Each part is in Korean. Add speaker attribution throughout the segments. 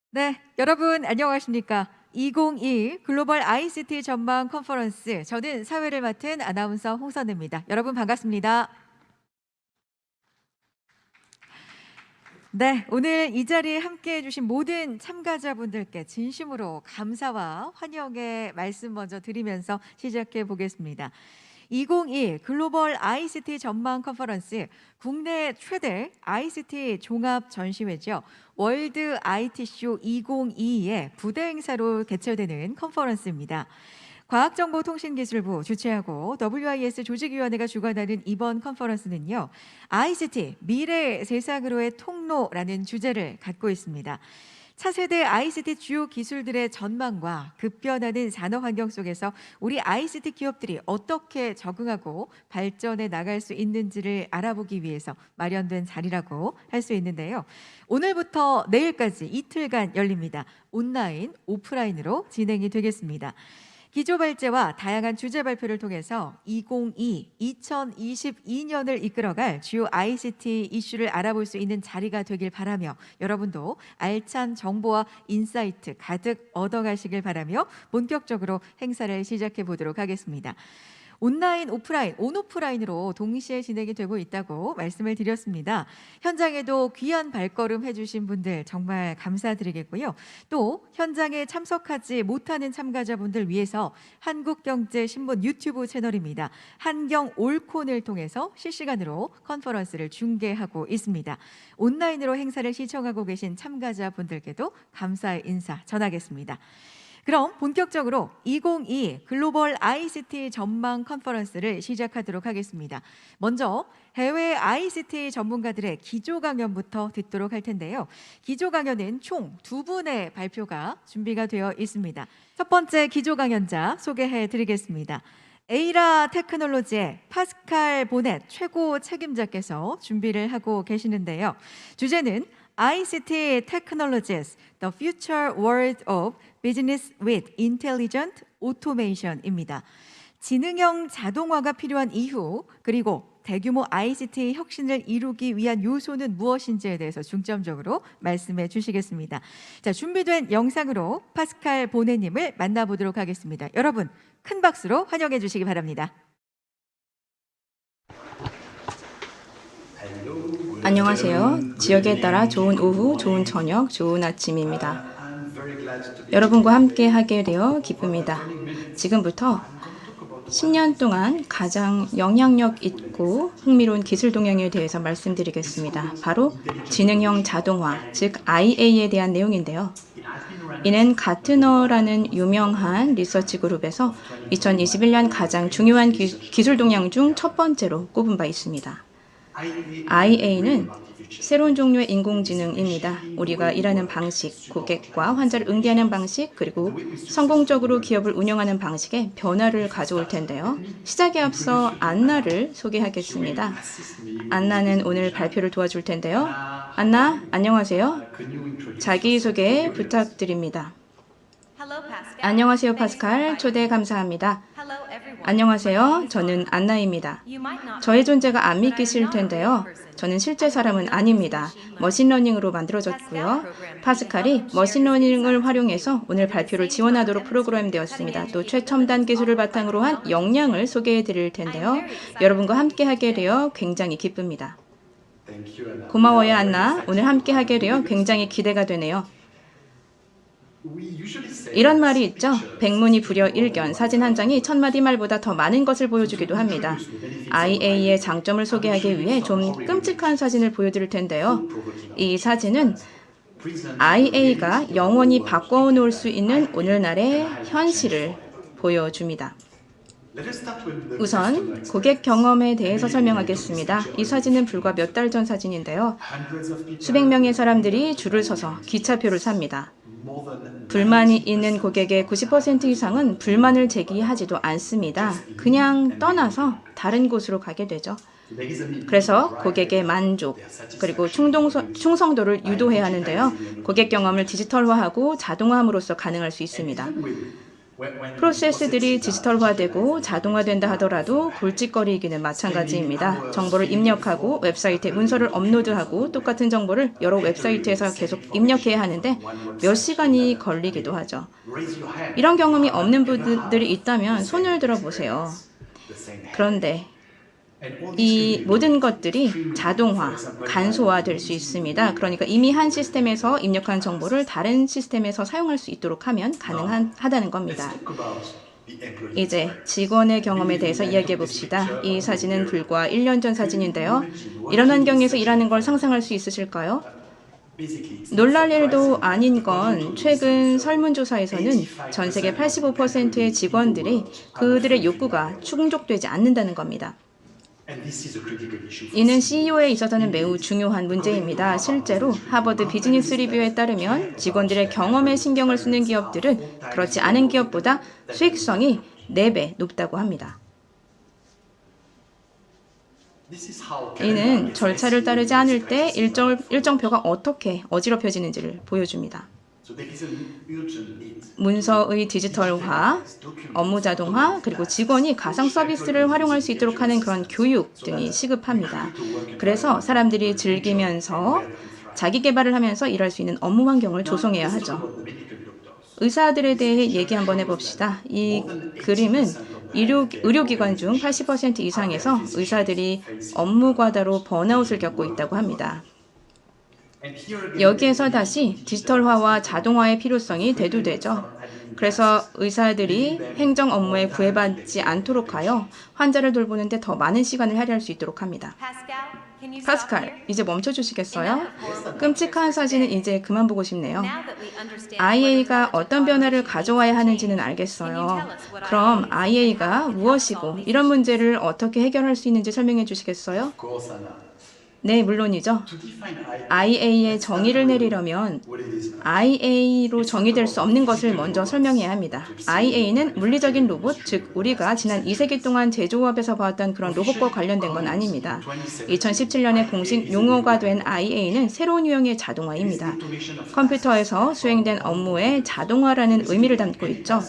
Speaker 1: 네, 여러분 안녕하십니까? 2021 글로벌 ICT 전망 컨퍼런스, 저는 사회를 맡은 아나운서 홍선우입니다. 여러분 반갑습니다. 네, 오늘 이 자리에 함께해 주신 모든 참가자분들께 진심으로 감사와 환영의 말씀 먼저 드리면서 시작해 보겠습니다. 2021 글로벌 ICT 전망 컨퍼런스, 국내 최대 ICT 종합 전시회죠. 월드 IT쇼 2022의 부대 행사로 개최되는 컨퍼런스입니다. 과학정보통신기술부 주최하고 WIS 조직위원회가 주관하는 이번 컨퍼런스는요, ICT 미래 세상으로의 통로라는 주제를 갖고 있습니다. 차세대 ICT 주요 기술들의 전망과 급변하는 산업 환경 속에서 우리 ICT 기업들이 어떻게 적응하고 발전해 나갈 수 있는지를 알아보기 위해서 마련된 자리라고 할 수 있는데요. 오늘부터 내일까지 이틀간 열립니다. 온라인, 오프라인으로 진행이 되겠습니다. 기조 발제와 다양한 주제 발표를 통해서 2022년을 이끌어갈 주요 ICT 이슈를 알아볼 수 있는 자리가 되길 바라며, 여러분도 알찬 정보와 인사이트 가득 얻어가시길 바라며 본격적으로 행사를 시작해 보도록 하겠습니다. 온라인, 오프라인, 온오프라인으로 동시에 진행이 되고 있다고 말씀을 드렸습니다. 현장에도 귀한 발걸음 해주신 분들 정말 감사드리겠고요. 또 현장에 참석하지 못하는 참가자분들 위해서 한국경제신문 유튜브 채널입니다. 한경 올콘을 통해서 실시간으로 컨퍼런스를 중계하고 있습니다. 온라인으로 행사를 시청하고 계신 참가자분들께도 감사의 인사 전하겠습니다. 그럼 본격적으로 2022 글로벌 ICT 전망 컨퍼런스를 시작하도록 하겠습니다. 먼저 해외 ICT 전문가들의 기조 강연부터 듣도록 할 텐데요. 기조 강연은 총 2분의 발표가 준비가 되어 있습니다. 첫 번째 기조 강연자 소개해 드리겠습니다. 에이라 테크놀로지의 파스칼 보넷 최고 책임자께서 준비를 하고 계시는데요. 주제는 ICT Technologies, the future world of business with intelligent automation입니다. 지능형 자동화가 필요한 이후, 그리고 대규모 ICT 혁신을 이루기 위한 요소는 무엇인지에 대해서 중점적으로 말씀해 주시겠습니다. 자, 준비된 영상으로 파스칼 보네님을 만나보도록 하겠습니다. 여러분, 큰 박수로 환영해 주시기 바랍니다.
Speaker 2: 안녕하세요. 지역에 따라 좋은 오후, 좋은 저녁, 좋은 아침입니다. 여러분과 함께 하게 되어 기쁩니다. 지금부터 10년 동안 가장 영향력 있고 흥미로운 기술 동향에 대해서 말씀드리겠습니다. 바로 지능형 자동화, 즉 IA에 대한 내용인데요. 이는 가트너라는 유명한 리서치 그룹에서 2021년 가장 중요한 기술 동향 중 첫 번째로 꼽은 바 있습니다. IA는 새로운 종류의 인공지능입니다. 우리가 일하는 방식, 고객과 환자를 응대하는 방식, 그리고 성공적으로 기업을 운영하는 방식에 변화를 가져올 텐데요. 시작에 앞서 안나를 소개하겠습니다. 안나는 오늘 발표를 도와줄 텐데요. 안나, 안녕하세요. 자기소개 부탁드립니다. 안녕하세요, 파스칼. 초대 감사합니다. 안녕하세요. 저는 안나입니다. 저의 존재가 안 믿기실 텐데요. 저는 실제 사람은 아닙니다. 머신러닝으로 만들어졌고요. 파스칼이 머신러닝을 활용해서 오늘 발표를 지원하도록 프로그램되었습니다. 또 최첨단 기술을 바탕으로 한 역량을 소개해 드릴 텐데요. 여러분과 함께 하게 되어 굉장히 기쁩니다. 고마워요, 안나. 오늘 함께 하게 되어 굉장히 기대가 되네요. 이런 말이 있죠. 백문이 불여 일견, 사진 한 장이 천마디 말보다 더 많은 것을 보여주기도 합니다. IA의 장점을 소개하기 위해 좀 끔찍한 사진을 보여드릴 텐데요. 이 사진은 IA가 영원히 바꿔놓을 수 있는 오늘날의 현실을 보여줍니다. 우선 고객 경험에 대해서 설명하겠습니다. 이 사진은 불과 몇 달 전 사진인데요. 수백 명의 사람들이 줄을 서서 기차표를 삽니다. 불만이 있는 고객의 90% 이상은 불만을 제기하지도 않습니다. 그냥 떠나서 다른 곳으로 가게 되죠. 그래서 고객의 만족, 그리고 충성도를 유도해야 하는데요. 고객 경험을 디지털화하고 자동화함으로써 가능할 수 있습니다. 프로세스들이 디지털화되고 자동화된다 하더라도 골칫거리이기는 마찬가지입니다. 정보를 입력하고 웹사이트에 문서를 업로드하고 똑같은 정보를 여러 웹사이트에서 계속 입력해야 하는데 몇 시간이 걸리기도 하죠. 이런 경험이 없는 분들이 있다면 손을 들어보세요. 그런데 이 모든 것들이 자동화, 간소화될 수 있습니다. 그러니까 이미 한 시스템에서 입력한 정보를 다른 시스템에서 사용할 수 있도록 하면 가능하다는 겁니다. 이제 직원의 경험에 대해서 이야기해 봅시다. 이 사진은 불과 1년 전 사진인데요. 이런 환경에서 일하는 걸 상상할 수 있으실까요? 놀랄 일도 아닌 건 최근 설문조사에서는 전 세계 85%의 직원들이 그들의 욕구가 충족되지 않는다는 겁니다. 이는 CEO에 있어서는 매우 중요한 문제입니다. 실제로 하버드 비즈니스 리뷰에 따르면 직원들의 경험에 신경을 쓰는 기업들은 그렇지 않은 기업보다 수익성이 4배 높다고 합니다. 이는 절차를 따르지 않을 때 일정표가 어떻게 어지럽혀지는지를 보여줍니다. 문서의 디지털화, 업무 자동화, 그리고 직원이 가상 서비스를 활용할 수 있도록 하는 그런 교육 등이 시급합니다. 그래서 사람들이 즐기면서 자기 개발을 하면서 일할 수 있는 업무 환경을 조성해야 하죠. 의사들에 대해 얘기 한번 해봅시다. 이 그림은 의료기관 중 80% 이상에서 의사들이 업무 과다로 번아웃을 겪고 있다고 합니다. 여기에서 다시 디지털화와 자동화의 필요성이 대두되죠. 그래서 의사들이 행정 업무에 구애받지 않도록 하여 환자를 돌보는데 더 많은 시간을 할애할 수 있도록 합니다. 파스칼, 이제 멈춰주시겠어요? 끔찍한 사진은 이제 그만 보고 싶네요. IA가 어떤 변화를 가져와야 하는지는 알겠어요. 그럼 IA가 무엇이고 이런 문제를 어떻게 해결할 수 있는지 설명해 주시겠어요? 네, 물론이죠. IA의 정의를 내리려면 IA로 정의될 수 없는 것을 먼저 설명해야 합니다. IA는 물리적인 로봇, 즉 우리가 지난 2세기 동안 제조업에서 봐왔던 그런 로봇과 관련된 건 아닙니다. 2017년에 공식 용어가 된 IA는 새로운 유형의 자동화입니다. 컴퓨터에서 수행된 업무의 자동화라는 의미를 담고 있죠.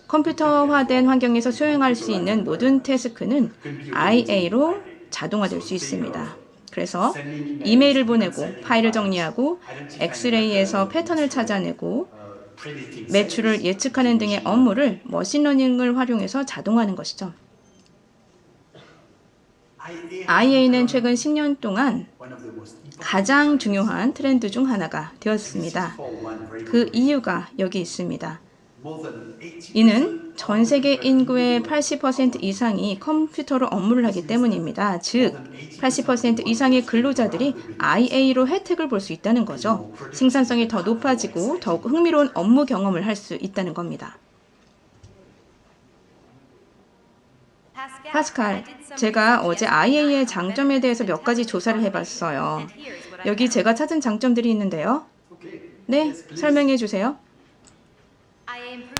Speaker 2: 컴퓨터화된 환경에서 수행할 수 있는 모든 태스크는 IA로 자동화될 수 있습니다. 그래서 이메일을 보내고 파일을 정리하고 엑스레이에서 패턴을 찾아내고 매출을 예측하는 등의 업무를 머신러닝을 활용해서 자동화하는 것이죠. IA는 최근 10년 동안 가장 중요한 트렌드 중 하나가 되었습니다. 그 이유가 여기 있습니다. 이는 전 세계 인구의 80% 이상이 컴퓨터로 업무를 하기 때문입니다. 즉, 80% 이상의 근로자들이 IA로 혜택을 볼 수 있다는 거죠. 생산성이 더 높아지고 더욱 흥미로운 업무 경험을 할 수 있다는 겁니다. 파스칼, 제가 어제 IA의 장점에 대해서 몇 가지 조사를 해봤어요. 여기 제가 찾은 장점들이 있는데요. 네, 설명해 주세요.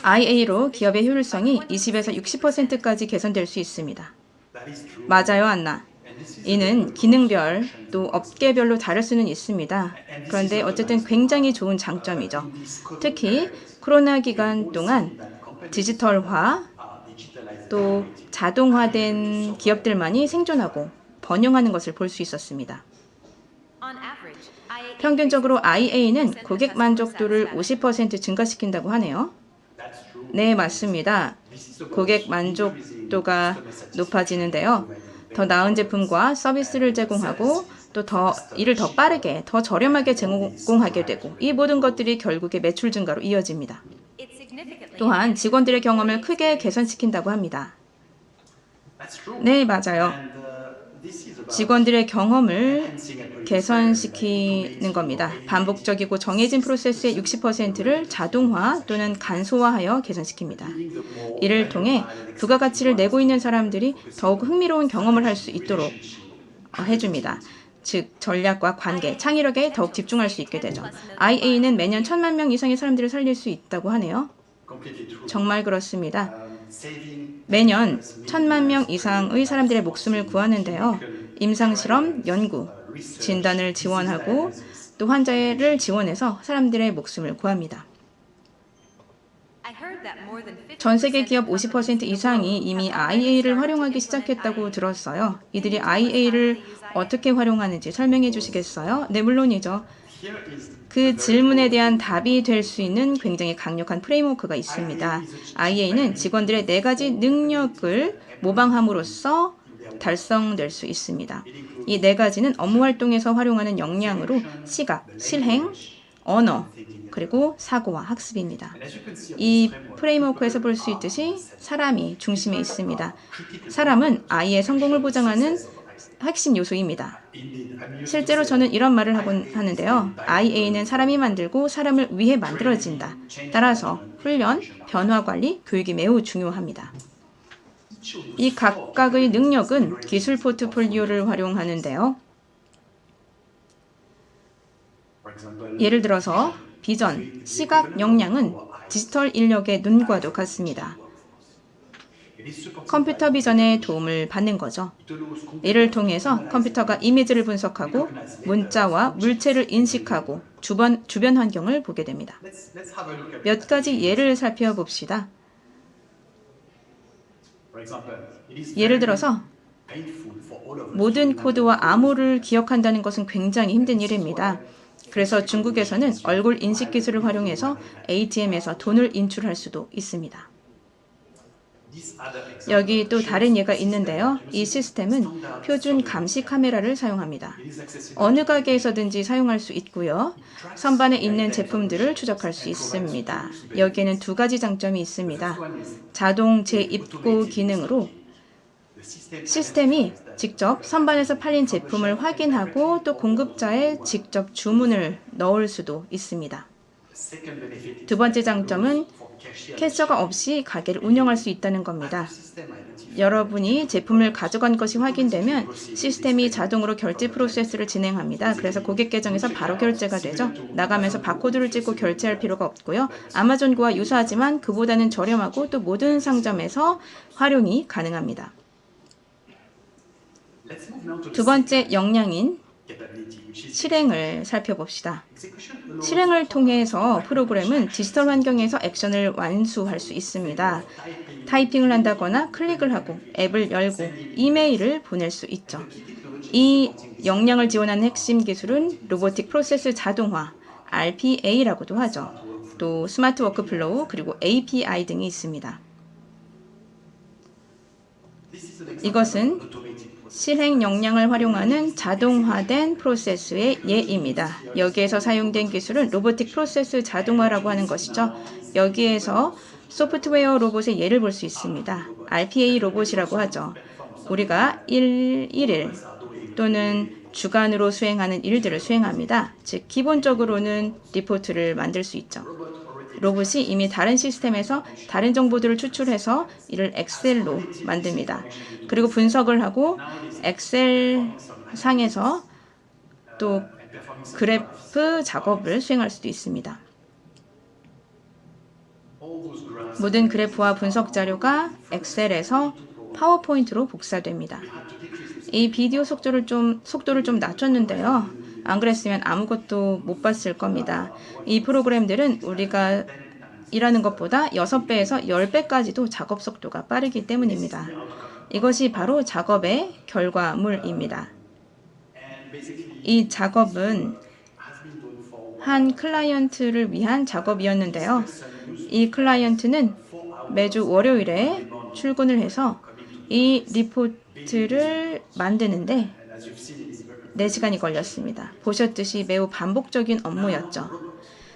Speaker 2: IA로 기업의 효율성이 20에서 60%까지 개선될 수 있습니다. 맞아요, 안나. 이는 기능별 또 업계별로 다를 수는 있습니다. 그런데 어쨌든 굉장히 좋은 장점이죠. 특히 코로나 기간 동안 디지털화 또 자동화된 기업들만이 생존하고 번영하는 것을 볼 수 있었습니다. 평균적으로 IA는 고객 만족도를 50% 증가시킨다고 하네요. 네, 맞습니다. 고객 만족도가 높아지는데요. 더 나은 제품과 서비스를 제공하고 또 이를 더 빠르게, 더 저렴하게 제공하게 되고 이 모든 것들이 결국에 매출 증가로 이어집니다. 또한 직원들의 경험을 크게 개선시킨다고 합니다. 네, 맞아요. 직원들의 경험을 개선시키는 겁니다. 반복적이고 정해진 프로세스의 60%를 자동화 또는 간소화하여 개선시킵니다. 이를 통해 부가가치를 내고 있는 사람들이 더욱 흥미로운 경험을 할 수 있도록 해줍니다. 즉, 전략과 관계, 창의력에 더욱 집중할 수 있게 되죠. IA는 매년 1,000만 명 이상의 사람들을 살릴 수 있다고 하네요. 정말 그렇습니다. 매년 1,000만 명 이상의 사람들의 목숨을 구하는데요. 임상실험, 연구, 진단을 지원하고 또 환자를 지원해서 사람들의 목숨을 구합니다. 전 세계 기업 50% 이상이 이미 IA를 활용하기 시작했다고 들었어요. 이들이 IA를 어떻게 활용하는지 설명해 주시겠어요? 네, 물론이죠. 그 질문에 대한 답이 될 수 있는 굉장히 강력한 프레임워크가 있습니다. IA는 직원들의 4가지 능력을 모방함으로써 달성될 수 있습니다. 이 4가지는 업무 활동에서 활용하는 역량으로 시각, 실행, 언어, 그리고 사고와 학습입니다. 이 프레임워크에서 볼 수 있듯이 사람이 중심에 있습니다. 사람은 아이의 성공을 보장하는 핵심 요소입니다. 실제로 저는 이런 말을 하곤 하는데요. IA는 사람이 만들고 사람을 위해 만들어진다. 따라서 훈련, 변화 관리, 교육이 매우 중요합니다. 이 각각의 능력은 기술 포트폴리오를 활용하는데요. 예를 들어서 비전, 시각 역량은 디지털 인력의 눈과도 같습니다. 컴퓨터 비전의 도움을 받는 거죠. 이를 통해서 컴퓨터가 이미지를 분석하고 문자와 물체를 인식하고 주변 환경을 보게 됩니다. 몇 가지 예를 살펴봅시다. 예를 들어서 모든 코드와 암호를 기억한다는 것은 굉장히 힘든 일입니다. 그래서 중국에서는 얼굴 인식 기술을 활용해서 ATM에서 돈을 인출할 수도 있습니다. 여기 또 다른 예가 있는데요. 이 시스템은 표준 감시 카메라를 사용합니다. 어느 가게에서든지 사용할 수 있고요. 선반에 있는 제품들을 추적할 수 있습니다. 여기에는 2가지 장점이 있습니다. 자동 재입고 기능으로 시스템이 직접 선반에서 팔린 제품을 확인하고 또 공급자에 직접 주문을 넣을 수도 있습니다. 2번째 장점은 캐셔가 없이 가게를 운영할 수 있다는 겁니다. 여러분이 제품을 가져간 것이 확인되면 시스템이 자동으로 결제 프로세스를 진행합니다. 그래서 고객 계정에서 바로 결제가 되죠. 나가면서 바코드를 찍고 결제할 필요가 없고요. 아마존과 유사하지만 그보다는 저렴하고 또 모든 상점에서 활용이 가능합니다. 2번째 역량인 실행을 살펴봅시다. 실행을 통해서 프로그램은 디지털 환경에서 액션을 완수할 수 있습니다. 타이핑을 한다거나 클릭을 하고 앱을 열고 이메일을 보낼 수 있죠. 이 역량을 지원하는 핵심 기술은 로보틱 프로세스 자동화, RPA라고도 하죠. 또 스마트 워크플로우 그리고 API 등이 있습니다. 이것은 실행 역량을 활용하는 자동화된 프로세스의 예입니다. 여기에서 사용된 기술은 로보틱 프로세스 자동화라고 하는 것이죠. 여기에서 소프트웨어 로봇의 예를 볼 수 있습니다. RPA 로봇이라고 하죠. 우리가 일일 또는 주간으로 수행하는 일들을 수행합니다. 즉 기본적으로는 리포트를 만들 수 있죠. 로봇이 이미 다른 시스템에서 다른 정보들을 추출해서 이를 엑셀로 만듭니다. 그리고 분석을 하고 엑셀 상에서 또 그래프 작업을 수행할 수도 있습니다. 모든 그래프와 분석 자료가 엑셀에서 파워포인트로 복사됩니다. 이 비디오 속도를 좀 낮췄는데요. 안 그랬으면 아무것도 못 봤을 겁니다. 이 프로그램들은 우리가 일하는 것보다 6배에서 10배까지도 작업 속도가 빠르기 때문입니다. 이것이 바로 작업의 결과물입니다. 이 작업은 한 클라이언트를 위한 작업이었는데요. 이 클라이언트는 매주 월요일에 출근을 해서 이 리포트를 만드는데 4시간이 걸렸습니다. 보셨듯이 매우 반복적인 업무였죠.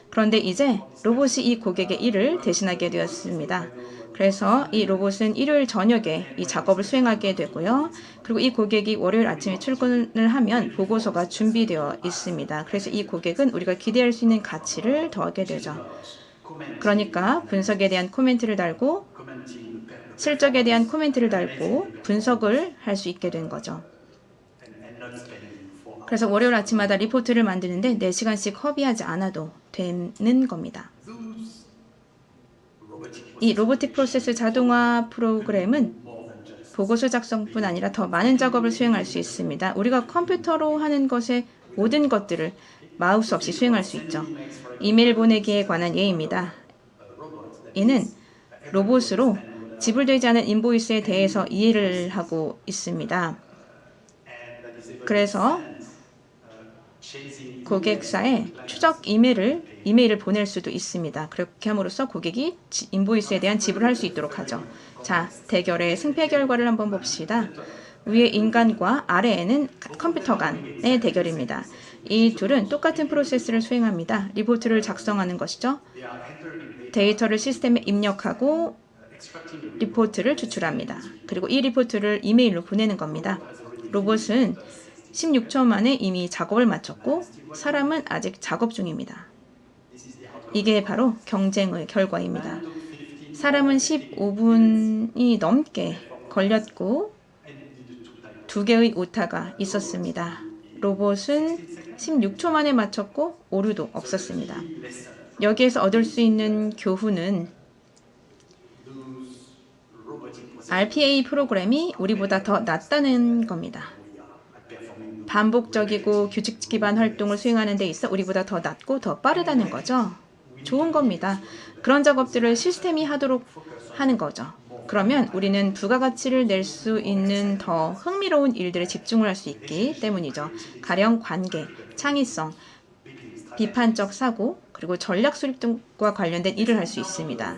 Speaker 2: 그런데 이제 로봇이 이 고객의 일을 대신하게 되었습니다. 그래서 이 로봇은 일요일 저녁에 이 작업을 수행하게 되고요. 그리고 이 고객이 월요일 아침에 출근을 하면 보고서가 준비되어 있습니다. 그래서 이 고객은 우리가 기대할 수 있는 가치를 더하게 되죠. 그러니까 분석에 대한 코멘트를 달고 실적에 대한 코멘트를 달고 분석을 할 수 있게 된 거죠. 그래서 월요일 아침마다 리포트를 만드는데 4시간씩 허비하지 않아도 되는 겁니다. 이 로보틱 프로세스 자동화 프로그램은 보고서 작성뿐 아니라 더 많은 작업을 수행할 수 있습니다. 우리가 컴퓨터로 하는 것의 모든 것들을 마우스 없이 수행할 수 있죠. 이메일 보내기에 관한 예입니다. 이는 로봇으로 지불되지 않은 인보이스에 대해서 이해를 하고 있습니다. 그래서 고객사에 추적 이메일을 보낼 수도 있습니다. 그렇게 함으로써 고객이 인보이스에 대한 지불을 할 수 있도록 하죠. 자, 대결의 승패 결과를 한번 봅시다. 위에 인간과 아래에는 컴퓨터 간의 대결입니다. 이 둘은 똑같은 프로세스를 수행합니다. 리포트를 작성하는 것이죠. 데이터를 시스템에 입력하고 리포트를 추출합니다. 그리고 이 리포트를 이메일로 보내는 겁니다. 로봇은 16초 만에 이미 작업을 마쳤고 사람은 아직 작업 중입니다. 이게 바로 경쟁의 결과입니다. 사람은 15분이 넘게 걸렸고 2개의 오타가 있었습니다. 로봇은 16초 만에 마쳤고 오류도 없었습니다. 여기에서 얻을 수 있는 교훈은 RPA 프로그램이 우리보다 더 낫다는 겁니다. 반복적이고 규칙 기반 활동을 수행하는 데 있어 우리보다 더 낫고 더 빠르다는 거죠. 좋은 겁니다. 그런 작업들을 시스템이 하도록 하는 거죠. 그러면 우리는 부가가치를 낼 수 있는 더 흥미로운 일들에 집중을 할 수 있기 때문이죠. 가령 관계, 창의성, 비판적 사고, 그리고 전략 수립 등과 관련된 일을 할 수 있습니다.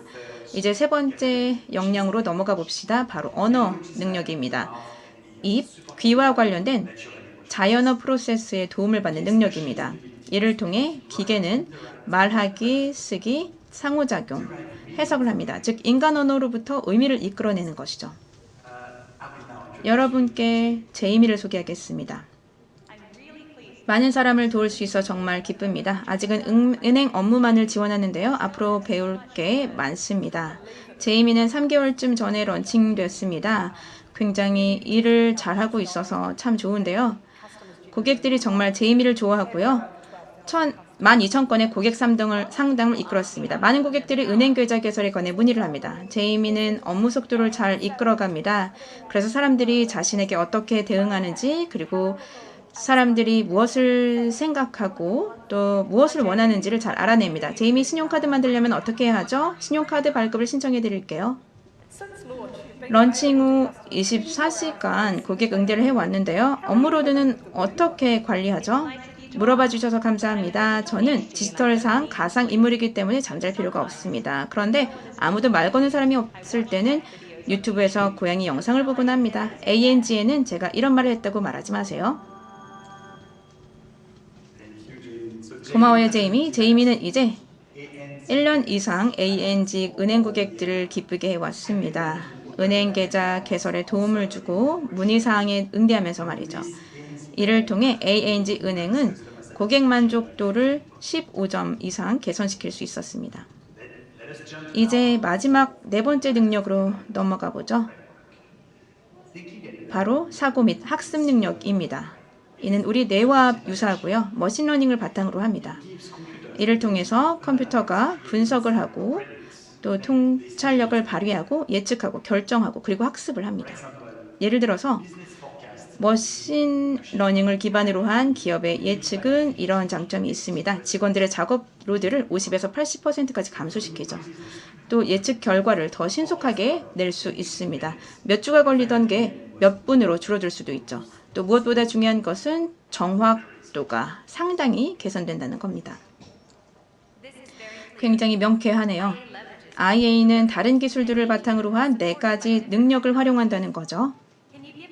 Speaker 2: 이제 세 번째 역량으로 넘어가 봅시다. 바로 언어 능력입니다. 입, 귀와 관련된 자연어 프로세스에 도움을 받는 능력입니다. 이를 통해 기계는 말하기, 쓰기, 상호작용, 해석을 합니다. 즉 인간 언어로부터 의미를 이끌어내는 것이죠. 여러분께 제이미를 소개하겠습니다. 많은 사람을 도울 수 있어 정말 기쁩니다. 아직은 은행 업무만을 지원하는데요. 앞으로 배울 게 많습니다. 제이미는 3개월쯤 전에 런칭됐습니다. 굉장히 일을 잘하고 있어서 참 좋은데요. 고객들이 정말 제이미를 좋아하고요. 12,000건의 고객 상담을 이끌었습니다. 많은 고객들이 은행 계좌 개설에 관해 문의를 합니다. 제이미는 업무 속도를 잘 이끌어갑니다. 그래서 사람들이 자신에게 어떻게 대응하는지, 그리고 사람들이 무엇을 생각하고 또 무엇을 원하는지를 잘 알아냅니다. 제이미 신용카드 만들려면 어떻게 해야 하죠? 신용카드 발급을 신청해 드릴게요. 런칭 후 24시간 고객 응대를 해왔는데요. 업무로드는 어떻게 관리하죠? 물어봐 주셔서 감사합니다. 저는 디지털상 가상 인물이기 때문에 잠잘 필요가 없습니다. 그런데 아무도 말 거는 사람이 없을 때는 유튜브에서 고양이 영상을 보곤 합니다. ANG에는 제가 이런 말을 했다고 말하지 마세요. 고마워요, 제이미. 제이미는 이제 1년 이상 ANG 은행 고객들을 기쁘게 해왔습니다. 은행 계좌 개설에 도움을 주고 문의사항에 응대하면서 말이죠. 이를 통해 ANG 은행은 고객 만족도를 15점 이상 개선시킬 수 있었습니다. 이제 마지막 네 번째 능력으로 넘어가 보죠. 바로 사고 및 학습 능력입니다. 이는 우리 뇌와 유사하고요. 머신러닝을 바탕으로 합니다. 이를 통해서 컴퓨터가 분석을 하고 또 통찰력을 발휘하고 예측하고 결정하고 그리고 학습을 합니다. 예를 들어서 머신러닝을 기반으로 한 기업의 예측은 이러한 장점이 있습니다. 직원들의 작업 로드를 50에서 80%까지 감소시키죠. 또 예측 결과를 더 신속하게 낼 수 있습니다. 몇 주가 걸리던 게 몇 분으로 줄어들 수도 있죠. 또 무엇보다 중요한 것은 정확도가 상당히 개선된다는 겁니다. 굉장히 명쾌하네요. IA는 다른 기술들을 바탕으로 한 4가지 능력을 활용한다는 거죠.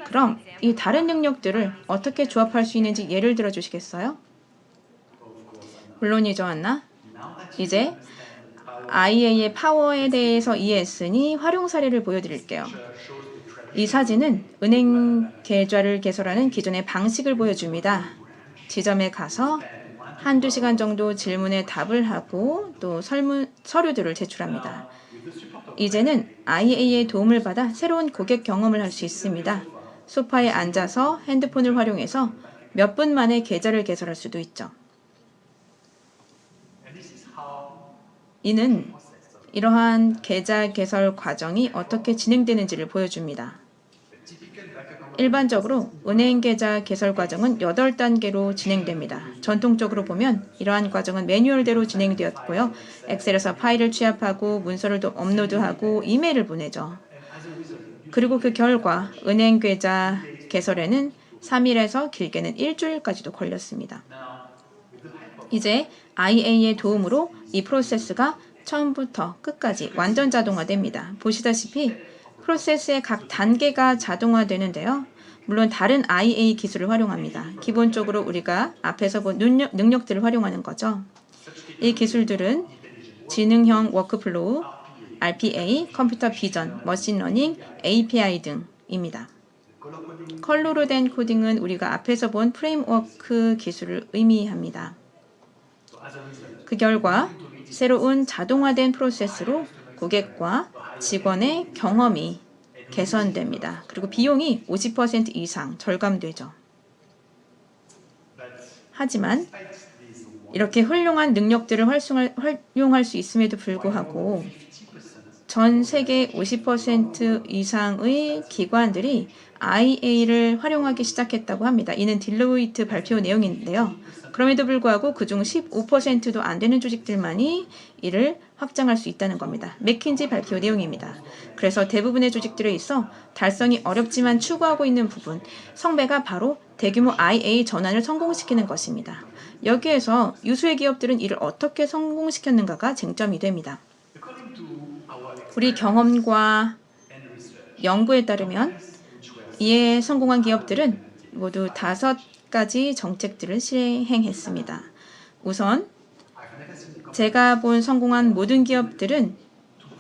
Speaker 2: 그럼 이 다른 능력들을 어떻게 조합할 수 있는지 예를 들어 주시겠어요? 물론이죠, 안나. 이제 IA의 파워에 대해서 이해했으니 활용 사례를 보여드릴게요. 이 사진은 은행 계좌를 개설하는 기존의 방식을 보여줍니다. 지점에 가서 한두 시간 정도 질문에 답을 하고 또 서류들을 제출합니다. 이제는 IA의 도움을 받아 새로운 고객 경험을 할 수 있습니다. 소파에 앉아서 핸드폰을 활용해서 몇 분 만에 계좌를 개설할 수도 있죠. 이는 이러한 계좌 개설 과정이 어떻게 진행되는지를 보여줍니다. 일반적으로 은행 계좌 개설 과정은 8단계로 진행됩니다. 전통적으로 보면 이러한 과정은 매뉴얼대로 진행되었고요. 엑셀에서 파일을 취합하고 문서를 또 업로드하고 이메일을 보내죠. 그리고 그 결과 은행 계좌 개설에는 3일에서 길게는 일주일까지도 걸렸습니다. 이제 IA의 도움으로 이 프로세스가 처음부터 끝까지 완전 자동화됩니다. 보시다시피 프로세스의 각 단계가 자동화되는데요. 물론 다른 IA 기술을 활용합니다. 기본적으로 우리가 앞에서 본 능력들을 활용하는 거죠. 이 기술들은 지능형 워크플로우, RPA, 컴퓨터 비전, 머신러닝, API 등입니다. 컬러로 된 코딩은 우리가 앞에서 본 프레임워크 기술을 의미합니다. 그 결과 새로운 자동화된 프로세스로 고객과 직원의 경험이 개선됩니다. 그리고 비용이 50% 이상 절감되죠. 하지만 이렇게 훌륭한 능력들을 활용할 수 있음에도 불구하고 전 세계 50% 이상의 기관들이 IA를 활용하기 시작했다고 합니다. 이는 딜로이트 발표 내용인데요. 그럼에도 불구하고 그중 15%도 안 되는 조직들만이 이를 확장할 수 있다는 겁니다. 맥킨지 발표 내용입니다. 그래서 대부분의 조직들에 있어 달성이 어렵지만 추구하고 있는 부분, 성배가 바로 대규모 IA 전환을 성공시키는 것입니다. 여기에서 유수의 기업들은 이를 어떻게 성공시켰는가가 쟁점이 됩니다. 우리 경험과 연구에 따르면 이에 성공한 기업들은 모두 5가지 정책들을 실행했습니다. 우선 제가 본 성공한 모든 기업들은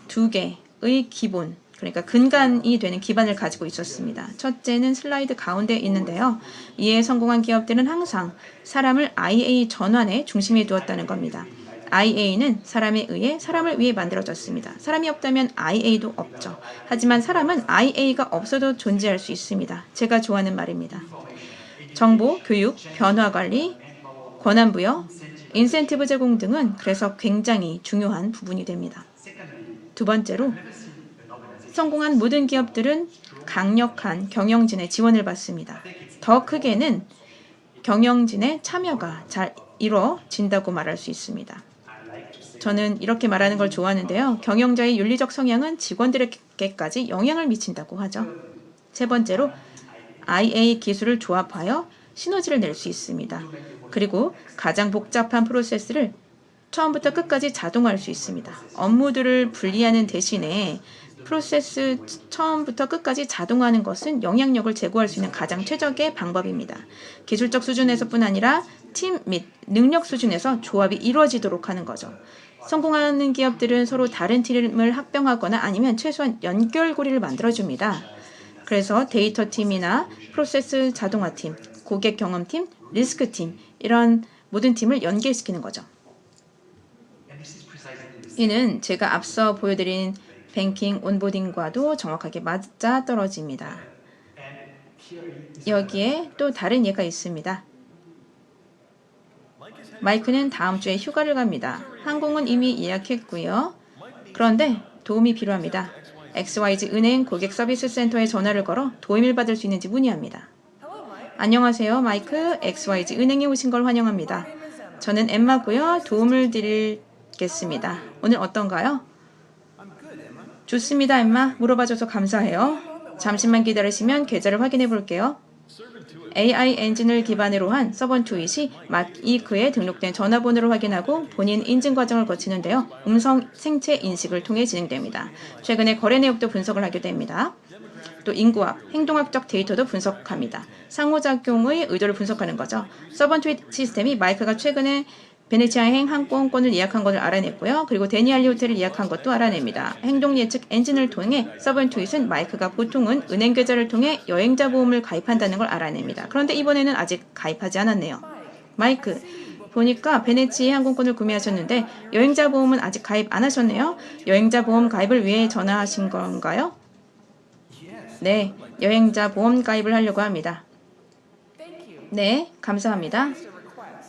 Speaker 2: 2개의 기본, 그러니까 근간이 되는 기반을 가지고 있었습니다. 첫째는 슬라이드 가운데 있는데요. 이에 성공한 기업들은 항상 사람을 IA 전환에 중심에 두었다는 겁니다. IA는 사람에 의해 사람을 위해 만들어졌습니다. 사람이 없다면 IA도 없죠. 하지만 사람은 IA가 없어도 존재할 수 있습니다. 제가 좋아하는 말입니다. 정보, 교육, 변화 관리, 권한 부여, 인센티브 제공 등은 그래서 굉장히 중요한 부분이 됩니다. 두 번째로 성공한 모든 기업들은 강력한 경영진의 지원을 받습니다. 더 크게는 경영진의 참여가 잘 이루어진다고 말할 수 있습니다. 저는 이렇게 말하는 걸 좋아하는데요. 경영자의 윤리적 성향은 직원들에게까지 영향을 미친다고 하죠. 세 번째로 IA 기술을 조합하여 시너지를 낼 수 있습니다. 그리고 가장 복잡한 프로세스를 처음부터 끝까지 자동화할 수 있습니다. 업무들을 분리하는 대신에 프로세스 처음부터 끝까지 자동화하는 것은 영향력을 제고할 수 있는 가장 최적의 방법입니다. 기술적 수준에서뿐 아니라 팀 및 능력 수준에서 조합이 이루어지도록 하는 거죠. 성공하는 기업들은 서로 다른 팀을 합병하거나 아니면 최소한 연결고리를 만들어줍니다. 그래서 데이터 팀이나 프로세스 자동화 팀, 고객 경험 팀, 리스크 팀 이런 모든 팀을 연계시키는 거죠. 이는 제가 앞서 보여드린 뱅킹 온보딩과도 정확하게 맞아떨어집니다. 여기에 또 다른 예가 있습니다. 마이크는 다음 주에 휴가를 갑니다. 항공은 이미 예약했고요. 그런데 도움이 필요합니다. XYZ 은행 고객 서비스 센터에 전화를 걸어 도움을 받을 수 있는지 문의합니다. 안녕하세요. 마이크 XYZ 은행에 오신 걸 환영합니다. 저는 엠마고요. 도움을 드리겠습니다. 오늘 어떤가요? 좋습니다, 엠마. 물어봐줘서 감사해요. 잠시만 기다리시면 계좌를 확인해 볼게요. AI 엔진을 기반으로 한 서번트윗이 마이크에 등록된 전화번호를 확인하고 본인 인증 과정을 거치는데요. 음성 생체 인식을 통해 진행됩니다. 최근에 거래 내역도 분석을 하게 됩니다. 또 인구학, 행동학적 데이터도 분석합니다. 상호작용의 의도를 분석하는 거죠. 서번트윗 시스템이 마이크가 최근에 베네치아행 항공권을 예약한 것을 알아냈고요. 그리고 데니알리 호텔을 예약한 것도 알아냅니다. 행동 예측 엔진을 통해 서번트윗은 마이크가 보통은 은행 계좌를 통해 여행자 보험을 가입한다는 걸 알아냅니다. 그런데 이번에는 아직 가입하지 않았네요. 마이크, 보니까 베네치아 항공권을 구매하셨는데 여행자 보험은 아직 가입 안 하셨네요. 여행자 보험 가입을 위해 전화하신 건가요? 네, 여행자 보험 가입을 하려고 합니다. 네, 감사합니다.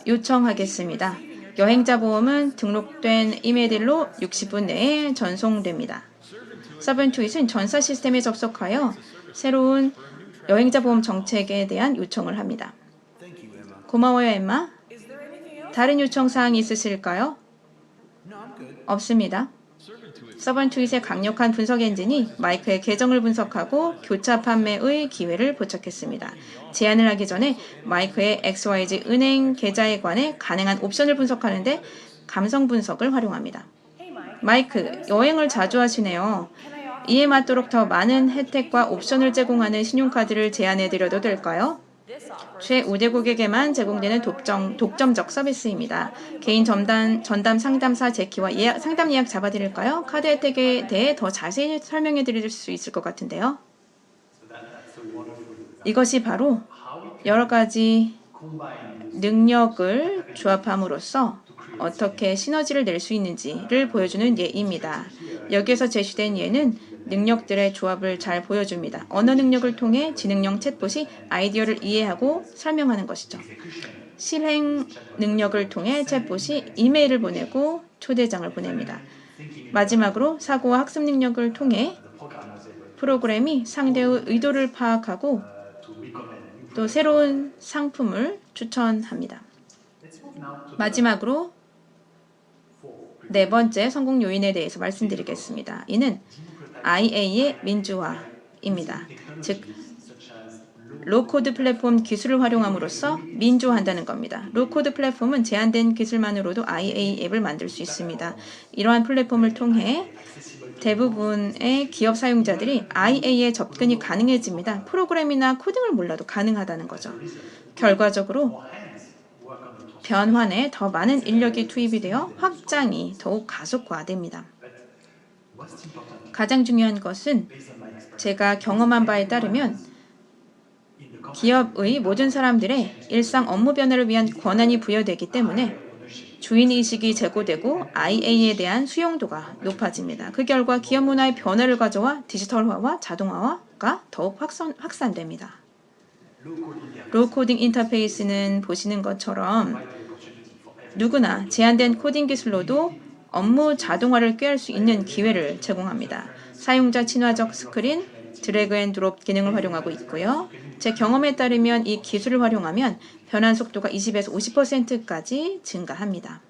Speaker 2: 요청하겠습니다. 여행자 보험은 등록된 이메일로 60분 내에 전송됩니다. 서번트윗은 전사 시스템에 접속하여 새로운 여행자 보험 정책에 대한 요청을 합니다. 고마워요, 엠마. 다른 요청 사항이 있으실까요? 없습니다. 서번트윗의 강력한 분석 엔진이 마이크의 계정을 분석하고 교차 판매의 기회를 포착했습니다. 제안을 하기 전에 마이크의 XYZ 은행 계좌에 관해 가능한 옵션을 분석하는데 감성 분석을 활용합니다. 마이크, 여행을 자주 하시네요. 이에 맞도록 더 많은 혜택과 옵션을 제공하는 신용카드를 제안해드려도 될까요? 최우대 고객에게만 제공되는 독점적 서비스입니다. 개인 전담 상담사 제키와 상담 예약 잡아드릴까요? 카드 혜택에 대해 더 자세히 설명해 드릴 수 있을 것 같은데요. 이것이 바로 여러 가지 능력을 조합함으로써 어떻게 시너지를 낼 수 있는지를 보여주는 예입니다. 여기에서 제시된 예는 능력들의 조합을 잘 보여줍니다. 언어 능력을 통해 지능형 챗봇이 아이디어를 이해하고 설명하는 것이죠. 실행 능력을 통해 챗봇이 이메일을 보내고 초대장을 보냅니다. 마지막으로 사고와 학습 능력을 통해 프로그램이 상대의 의도를 파악하고 또 새로운 상품을 추천합니다. 마지막으로 네 번째 성공 요인에 대해서 말씀드리겠습니다. 이는 IA의 민주화입니다. 즉, 로코드 플랫폼 기술을 활용함으로써 민주화한다는 겁니다. 로코드 플랫폼은 제한된 기술만으로도 IA 앱을 만들 수 있습니다. 이러한 플랫폼을 통해 대부분의 기업 사용자들이 IA에 접근이 가능해집니다. 프로그램이나 코딩을 몰라도 가능하다는 거죠. 결과적으로 변환에 더 많은 인력이 투입이 되어 확장이 더욱 가속화됩니다. 가장 중요한 것은 제가 경험한 바에 따르면 기업의 모든 사람들의 일상 업무 변화를 위한 권한이 부여되기 때문에 주인의식이 제고되고 IA에 대한 수용도가 높아집니다. 그 결과 기업 문화의 변화를 가져와 디지털화와 자동화가 더욱 확산됩니다. 로우코딩 인터페이스는 보시는 것처럼 누구나 제한된 코딩 기술로도 업무 자동화를 꾀할 수 있는 기회를 제공합니다. 사용자 친화적 스크린, 드래그 앤 드롭 기능을 활용하고 있고요. 제 경험에 따르면 이 기술을 활용하면 변환 속도가 20에서 50%까지 증가합니다.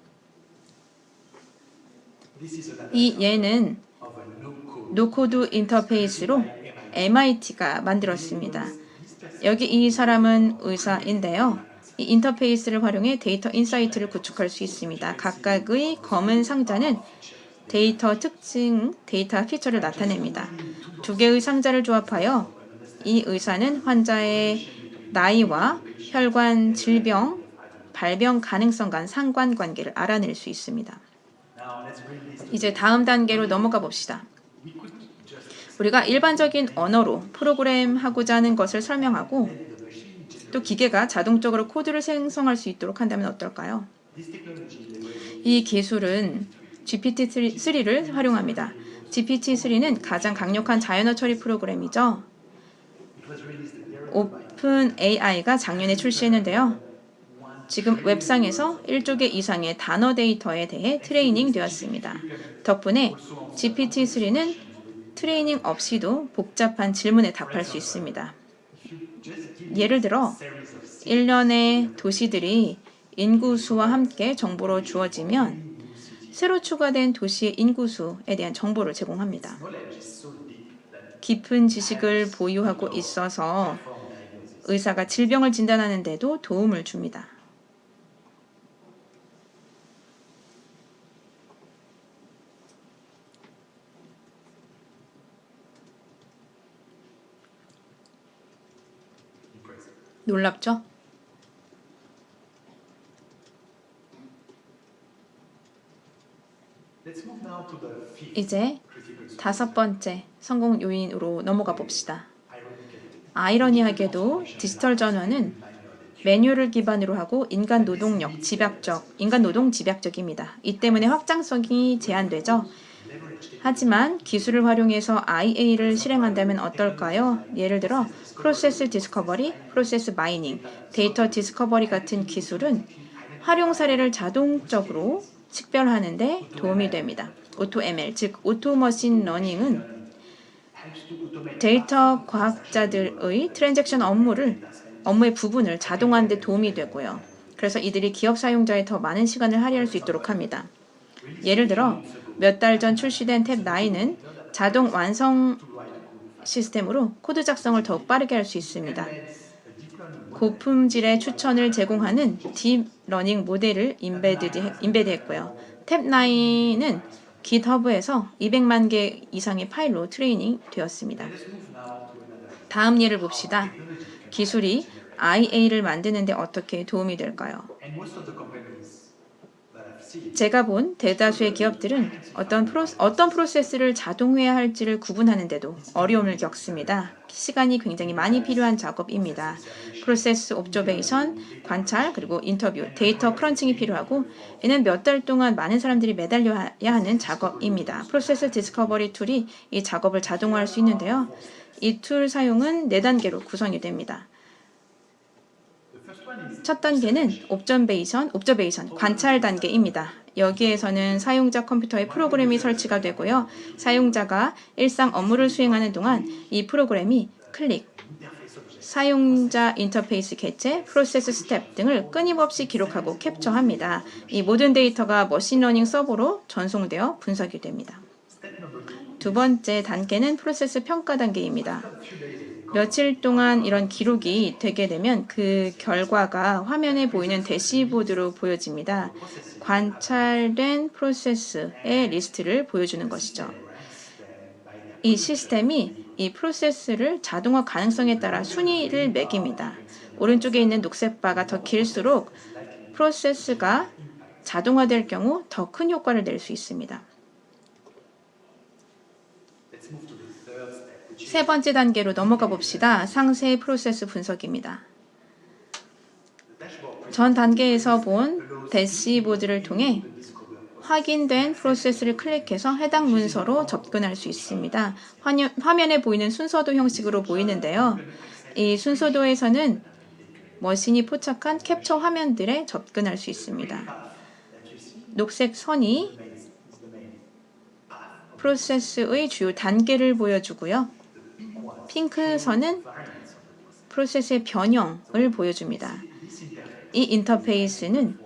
Speaker 2: 이 예는 노코드 인터페이스로 MIT가 만들었습니다. 여기 이 사람은 의사인데요. 이 인터페이스를 활용해 데이터 인사이트를 구축할 수 있습니다. 각각의 검은 상자는 데이터 특징, 데이터 피처를 나타냅니다. 두 개의 상자를 조합하여 이 의사는 환자의 나이와 혈관 질병, 발병 가능성 간 상관관계를 알아낼 수 있습니다. 이제 다음 단계로 넘어가 봅시다. 우리가 일반적인 언어로 프로그램 하고자 하는 것을 설명하고 또 기계가 자동적으로 코드를 생성할 수 있도록 한다면 어떨까요? 이 기술은 GPT-3를 활용합니다. GPT-3는 가장 강력한 자연어 처리 프로그램이죠. 오픈 AI가 작년에 출시했는데요. 지금 웹상에서 1조 개 이상의 단어 데이터에 대해 트레이닝 되었습니다. 덕분에 GPT-3는 트레이닝 없이도 복잡한 질문에 답할 수 있습니다. 예를 들어 일련의 도시들이 인구수와 함께 정보로 주어지면 새로 추가된 도시의 인구수에 대한 정보를 제공합니다. 깊은 지식을 보유하고 있어서 의사가 질병을 진단하는 데도 도움을 줍니다. 놀랍죠? 이제 다섯 번째 성공 요인으로 넘어가 봅시다. 아이러니하게도 디지털 전환은 매뉴얼을 기반으로 하고 인간 노동 집약적입니다. 이 때문에 확장성이 제한되죠. 하지만 기술을 활용해서 IA를 실행한다면 어떨까요? 예를 들어 프로세스 디스커버리, 프로세스 마이닝, 데이터 디스커버리 같은 기술은 활용 사례를 자동적으로 식별하는 데 도움이 됩니다. 오토 ML, 즉 오토 머신 러닝은 데이터 과학자들의 트랜잭션 업무의 부분을 자동화하는 데 도움이 되고요. 그래서 이들이 기업 사용자에 더 많은 시간을 할애할 수 있도록 합니다. 예를 들어 몇 달 전 출시된 탭 9은 자동 완성 시스템으로 코드 작성을 더욱 빠르게 할 수 있습니다. 고품질의 추천을 제공하는 딥러닝 모델을 임베드했고요. 탭 9은 GitHub에서 200만 개 이상의 파일로 트레이닝 되었습니다. 다음 예를 봅시다. 기술이 IA를 만드는 데 어떻게 도움이 될까요? 제가 본 대다수의 기업들은 어떤 프로세스를 자동화할지를 구분하는데도 어려움을 겪습니다. 시간이 굉장히 많이 필요한 작업입니다. 프로세스 옵저베이션, 관찰, 그리고 인터뷰, 데이터 크런칭이 필요하고 이는 몇 달 동안 많은 사람들이 매달려야 하는 작업입니다. 프로세스 디스커버리 툴이 이 작업을 자동화할 수 있는데요. 이 툴 사용은 4단계로 구성이 됩니다. 첫 단계는 옵저베이션, 관찰 단계입니다. 여기에서는 사용자 컴퓨터에 프로그램이 설치가 되고요. 사용자가 일상 업무를 수행하는 동안 이 프로그램이 클릭, 사용자 인터페이스 개체, 프로세스 스텝 등을 끊임없이 기록하고 캡처합니다. 이 모든 데이터가 머신러닝 서버로 전송되어 분석이 됩니다. 두 번째 단계는 프로세스 평가 단계입니다. 며칠 동안 이런 기록이 되게 되면 그 결과가 화면에 보이는 대시보드로 보여집니다. 관찰된 프로세스의 리스트를 보여주는 것이죠. 이 시스템이 이 프로세스를 자동화 가능성에 따라 순위를 매깁니다. 오른쪽에 있는 녹색 바가 더 길수록 프로세스가 자동화될 경우 더 큰 효과를 낼 수 있습니다. 세 번째 단계로 넘어가 봅시다. 상세 프로세스 분석입니다. 전 단계에서 본 대시보드를 통해 확인된 프로세스를 클릭해서 해당 문서로 접근할 수 있습니다. 화면에 보이는 순서도 형식으로 보이는데요. 이 순서도에서는 머신이 포착한 캡처 화면들에 접근할 수 있습니다. 녹색 선이 프로세스의 주요 단계를 보여주고요. 핑크 선은 프로세스의 변형을 보여줍니다. 이 인터페이스는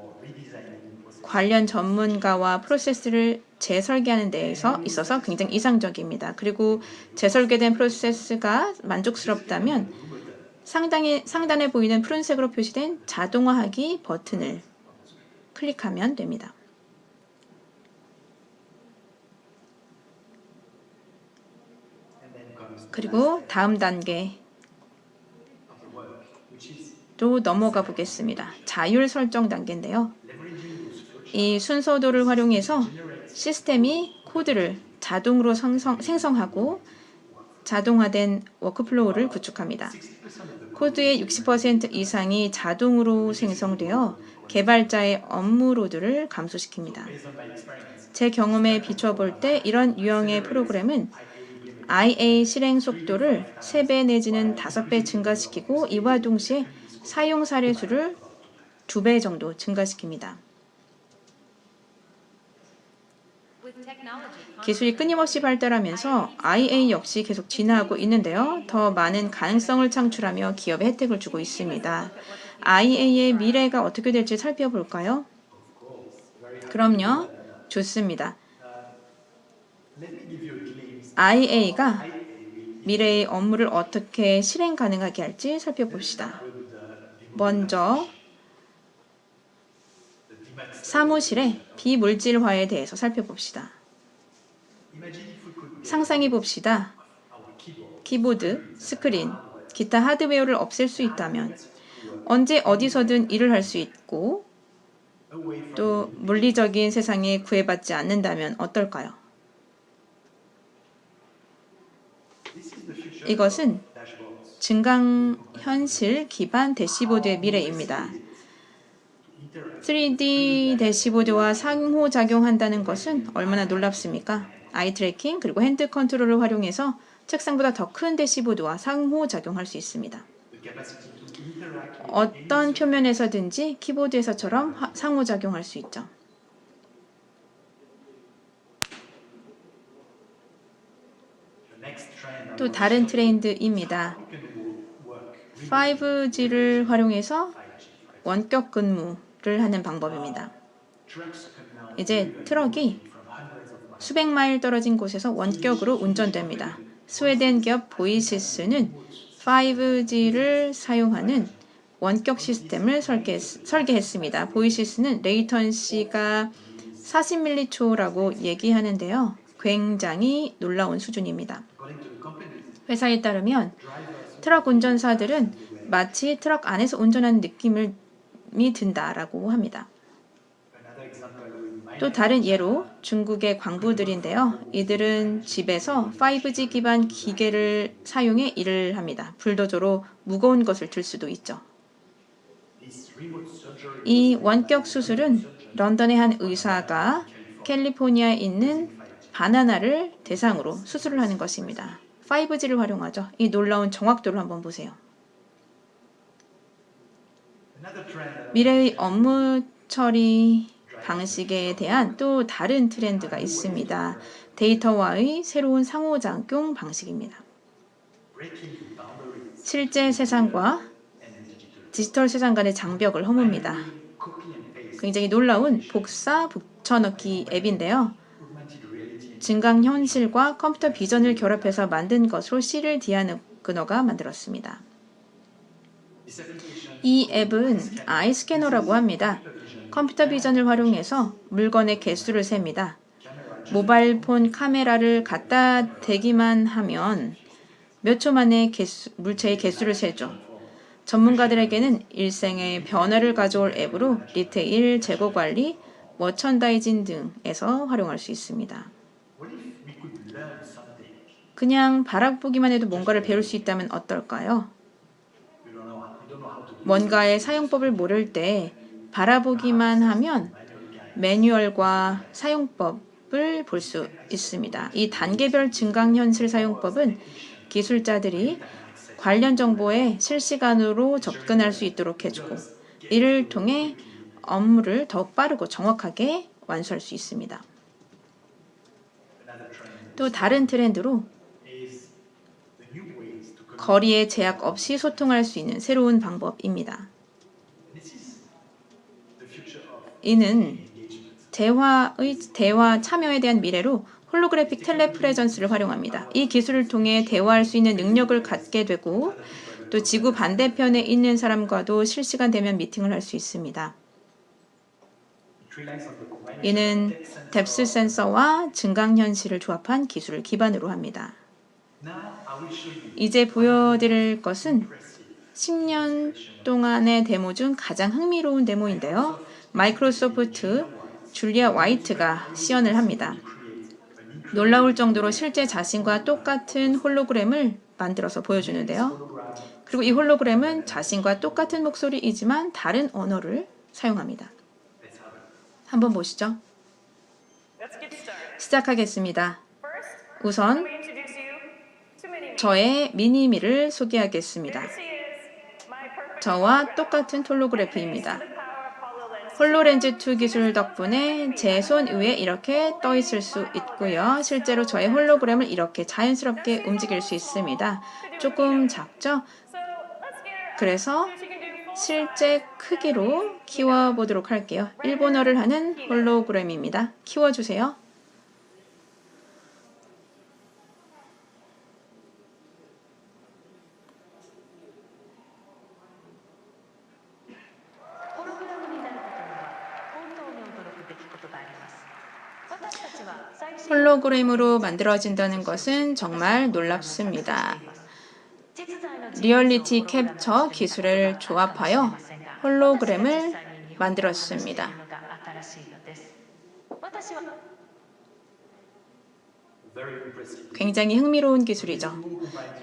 Speaker 2: 관련 전문가와 프로세스를 재설계하는 데 있어서 굉장히 이상적입니다. 그리고 재설계된 프로세스가 만족스럽다면 상단에 보이는 푸른색으로 표시된 자동화하기 버튼을 클릭하면 됩니다. 그리고 다음 단계로 넘어가 보겠습니다. 자율 설정 단계인데요. 이 순서도를 활용해서 시스템이 코드를 자동으로 생성하고 자동화된 워크플로우를 구축합니다. 코드의 60% 이상이 자동으로 생성되어 개발자의 업무로드를 감소시킵니다. 제 경험에 비춰볼 때 이런 유형의 프로그램은 IA 실행 속도를 3배 내지는 5배 증가시키고 이와 동시에 사용 사례 수를 2배 정도 증가시킵니다. 기술이 끊임없이 발달하면서 IA 역시 계속 진화하고 있는데요. 더 많은 가능성을 창출하며 기업에 혜택을 주고 있습니다. IA의 미래가 어떻게 될지 살펴볼까요? 그럼요. 좋습니다. IA가 미래의 업무를 어떻게 실행 가능하게 할지 살펴봅시다. 먼저 사무실의 비물질화에 대해서 살펴봅시다. 상상해 봅시다. 키보드, 스크린, 기타 하드웨어를 없앨 수 있다면 언제 어디서든 일을 할 수 있고 또 물리적인 세상에 구애받지 않는다면 어떨까요? 이것은 증강현실 기반 대시보드의 미래입니다. 3D 대시보드와 상호작용한다는 것은 얼마나 놀랍습니까? 아이 트래킹 그리고 핸드 컨트롤을 활용해서 책상보다 더 큰 대시보드와 상호작용할 수 있습니다. 어떤 표면에서든지 키보드에서처럼 상호작용할 수 있죠. 또 다른 트렌드입니다. 5G를 활용해서 원격 근무를 하는 방법입니다. 이제 트럭이 수백 마일 떨어진 곳에서 원격으로 운전됩니다. 스웨덴 기업 보이시스는 5G를 사용하는 원격 시스템을 설계했습니다. 보이시스는 레이턴시가 40ms라고 얘기하는데요. 굉장히 놀라운 수준입니다. 회사에 따르면 트럭 운전사들은 마치 트럭 안에서 운전하는 느낌이 든다라고 합니다. 또 다른 예로 중국의 광부들인데요. 이들은 집에서 5G 기반 기계를 사용해 일을 합니다. 불도저로 무거운 것을 들 수도 있죠. 이 원격 수술은 런던의 한 의사가 캘리포니아에 있는 바나나를 대상으로 수술을 하는 것입니다. 5G를 활용하죠. 이 놀라운 정확도를 한번 보세요. 미래의 업무 처리 방식에 대한 또 다른 트렌드가 있습니다. 데이터와의 새로운 상호작용 방식입니다. 실제 세상과 디지털 세상 간의 장벽을 허뭅니다. 굉장히 놀라운 복사 붙여넣기 앱인데요. 증강현실과 컴퓨터 비전을 결합해서 만든 것으로 C를 디아그너가 만들었습니다. 이 앱은 아이 스캐너라고 합니다. 컴퓨터 비전을 활용해서 물건의 개수를 셉니다. 모바일 폰 카메라를 갖다 대기만 하면 몇 초 만에 물체의 개수를 세죠. 전문가들에게는 일생의 변화를 가져올 앱으로 리테일, 재고 관리, 머천다이징 등에서 활용할 수 있습니다. 그냥 바라보기만 해도 뭔가를 배울 수 있다면 어떨까요? 뭔가의 사용법을 모를 때 바라보기만 하면 매뉴얼과 사용법을 볼 수 있습니다. 이 단계별 증강현실 사용법은 기술자들이 관련 정보에 실시간으로 접근할 수 있도록 해주고 이를 통해 업무를 더욱 빠르고 정확하게 완수할 수 있습니다. 또 다른 트렌드로 거리에 제약 없이 소통할 수 있는 새로운 방법입니다. 이는 대화 참여에 대한 미래로 홀로그래픽 텔레프레전스를 활용합니다. 이 기술을 통해 대화할 수 있는 능력을 갖게 되고 또 지구 반대편에 있는 사람과도 실시간 대면 미팅을 할 수 있습니다. 이는 뎁스 센서와 증강현실을 조합한 기술을 기반으로 합니다. 이제 보여드릴 것은 10년 동안의 데모 중 가장 흥미로운 데모인데요. 마이크로소프트 줄리아 화이트가 시연을 합니다. 놀라울 정도로 실제 자신과 똑같은 홀로그램을 만들어서 보여주는데요. 그리고 이 홀로그램은 자신과 똑같은 목소리이지만 다른 언어를 사용합니다. 한번 보시죠. 시작하겠습니다. 우선 저의 미니미를 소개하겠습니다. 저와 똑같은 홀로그래프입니다. 홀로렌즈2 기술 덕분에 제 손 위에 이렇게 떠 있을 수 있고요. 실제로 저의 홀로그램을 이렇게 자연스럽게 움직일 수 있습니다. 조금 작죠? 그래서 실제 크기로 키워보도록 할게요. 일본어를 하는 홀로그램입니다. 키워주세요. 홀로그램으로 만들어진다는 것은 정말 놀랍습니다. 리얼리티 캡처 기술을 조합하여 홀로그램을 만들었습니다. 굉장히 흥미로운 기술이죠.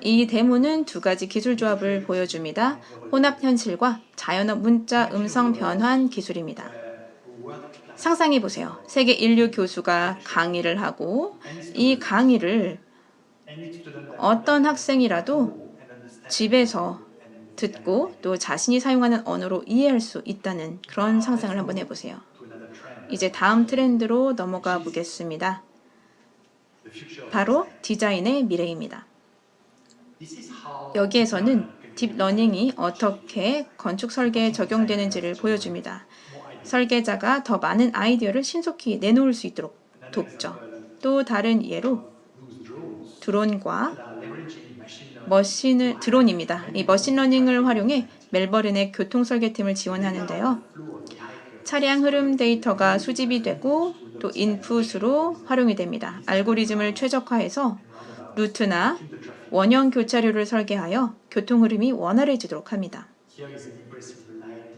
Speaker 2: 이 데모는 두 가지 기술 조합을 보여줍니다. 혼합 현실과 자연어 문자 음성 변환 기술입니다. 상상해 보세요. 세계 인류 교수가 강의를 하고 이 강의를 어떤 학생이라도 집에서 듣고 또 자신이 사용하는 언어로 이해할 수 있다는 그런 상상을 한번 해보세요. 이제 다음 트렌드로 넘어가 보겠습니다. 바로 디자인의 미래입니다. 여기에서는 딥러닝이 어떻게 건축 설계에 적용되는지를 보여줍니다. 설계자가 더 많은 아이디어를 신속히 내놓을 수 있도록 돕죠. 또 다른 예로 드론과 드론입니다. 이 머신러닝을 활용해 멜버른의 교통설계팀을 지원하는데요. 차량 흐름 데이터가 수집이 되고 또 인풋으로 활용이 됩니다. 알고리즘을 최적화해서 루트나 원형 교차로를 설계하여 교통 흐름이 원활해지도록 합니다.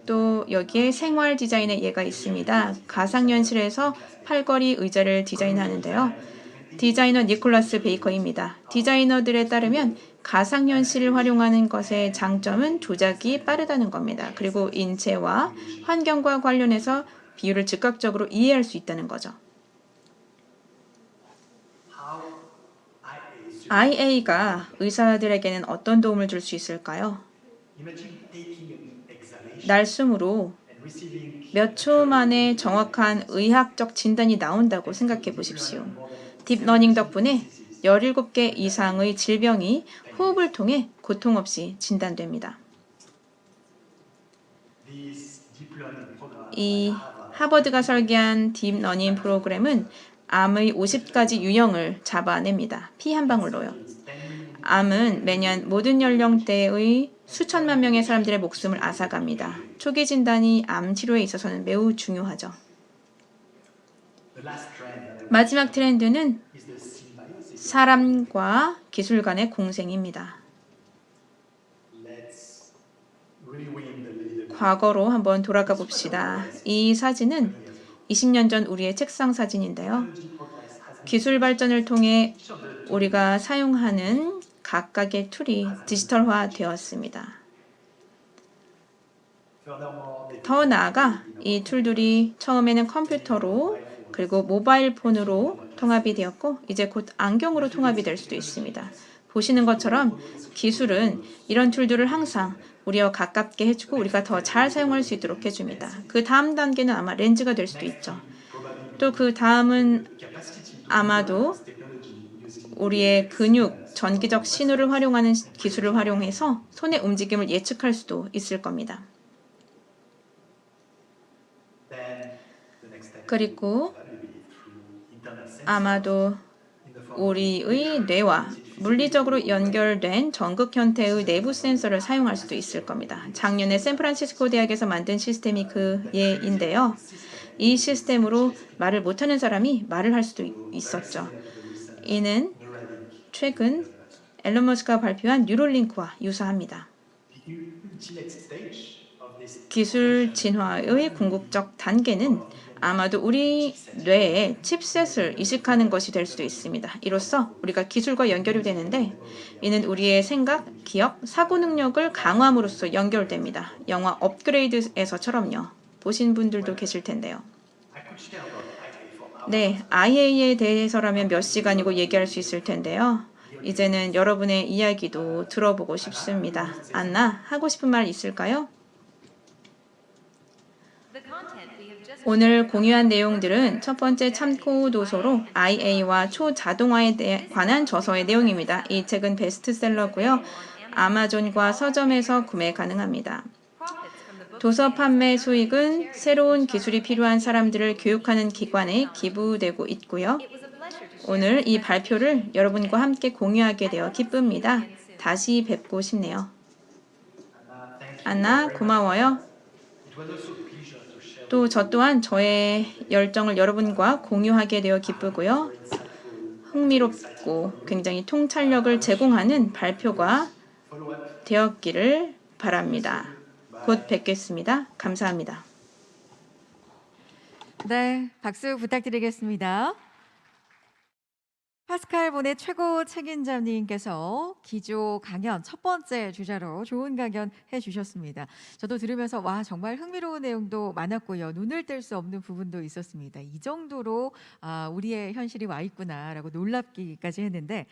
Speaker 2: 또 여기에 생활 디자인의 예가 있습니다. 가상현실에서 팔걸이 의자를 디자인하는데요. 디자이너 니콜라스 베이커입니다. 디자이너들에 따르면 가상현실을 활용하는 것의 장점은 조작이 빠르다는 겁니다. 그리고 인체와 환경과 관련해서 비율을 즉각적으로 이해할 수 있다는 거죠. IA가 의사들에게는 어떤 도움을 줄 수 있을까요? 날숨으로 몇 초 만에 정확한 의학적 진단이 나온다고 생각해 보십시오. 딥러닝 덕분에 17개 이상의 질병이 호흡을 통해 고통 없이 진단됩니다. 이 하버드가 설계한 딥러닝 프로그램은 암의 50가지 유형을 잡아냅니다. 피 한 방울로요. 암은 매년 모든 연령대의 수천만 명의 사람들의 목숨을 앗아갑니다. 초기 진단이 암 치료에 있어서는 매우 중요하죠. 마지막 트렌드는 사람과 기술 간의 공생입니다. 과거로 한번 돌아가 봅시다. 이 사진은 20년 전 우리의 책상 사진인데요. 기술 발전을 통해 우리가 사용하는 각각의 툴이 디지털화 되었습니다. 더 나아가 이 툴들이 처음에는 컴퓨터로 그리고 모바일 폰으로 통합이 되었고 이제 곧 안경으로 통합이 될 수도 있습니다. 보시는 것처럼 기술은 이런 툴들을 항상 우리와 가깝게 해주고 우리가 더 잘 사용할 수 있도록 해줍니다. 그 다음 단계는 아마 렌즈가 될 수도 있죠. 또 그 다음은 아마도 우리의 근육, 전기적 신호를 활용하는 기술을 활용해서 손의 움직임을 예측할 수도 있을 겁니다. 그리고 아마도 우리의 뇌와 물리적으로 연결된 전극 형태의 내부 센서를 사용할 수도 있을 겁니다. 작년에 샌프란시스코 대학에서 만든 시스템이 그 예인데요. 이 시스템으로 말을 못하는 사람이 말을 할 수도 있었죠. 이는 최근 앨런 머스크가 발표한 뉴럴링크와 유사합니다. 기술 진화의 궁극적 단계는 아마도 우리 뇌에 칩셋을 이식하는 것이 될 수도 있습니다. 이로써 우리가 기술과 연결이 되는데 이는 우리의 생각, 기억, 사고 능력을 강화함으로써 연결됩니다. 영화 업그레이드에서처럼요. 보신 분들도 계실 텐데요. 네, IA에 대해서라면 몇 시간이고 얘기할 수 있을 텐데요. 이제는 여러분의 이야기도 들어보고 싶습니다. 안나, 하고 싶은 말 있을까요? 오늘 공유한 내용들은 첫 번째 참고 도서로 IA와 초자동화에 관한 저서의 내용입니다. 이 책은 베스트셀러고요. 아마존과 서점에서 구매 가능합니다. 도서 판매 수익은 새로운 기술이 필요한 사람들을 교육하는 기관에 기부되고 있고요. 오늘 이 발표를 여러분과 함께 공유하게 되어 기쁩니다. 다시 뵙고 싶네요. 안나, 고마워요. 또 저 또한 저의 열정을 여러분과 공유하게 되어 기쁘고요. 흥미롭고 굉장히 통찰력을 제공하는 발표가 되었기를 바랍니다. 곧 뵙겠습니다. 감사합니다.
Speaker 1: 네, 박수 부탁드리겠습니다. 파스칼 본의 최고 책임자님께서 기조 강연 첫 번째 주자로 좋은 강연 해주셨습니다. 저도 들으면서 와 정말 흥미로운 내용도 많았고요. 눈을 뗄 수 없는 부분도 있었습니다. 이 정도로 우리의 현실이 와 있구나라고 놀랍기까지 했는데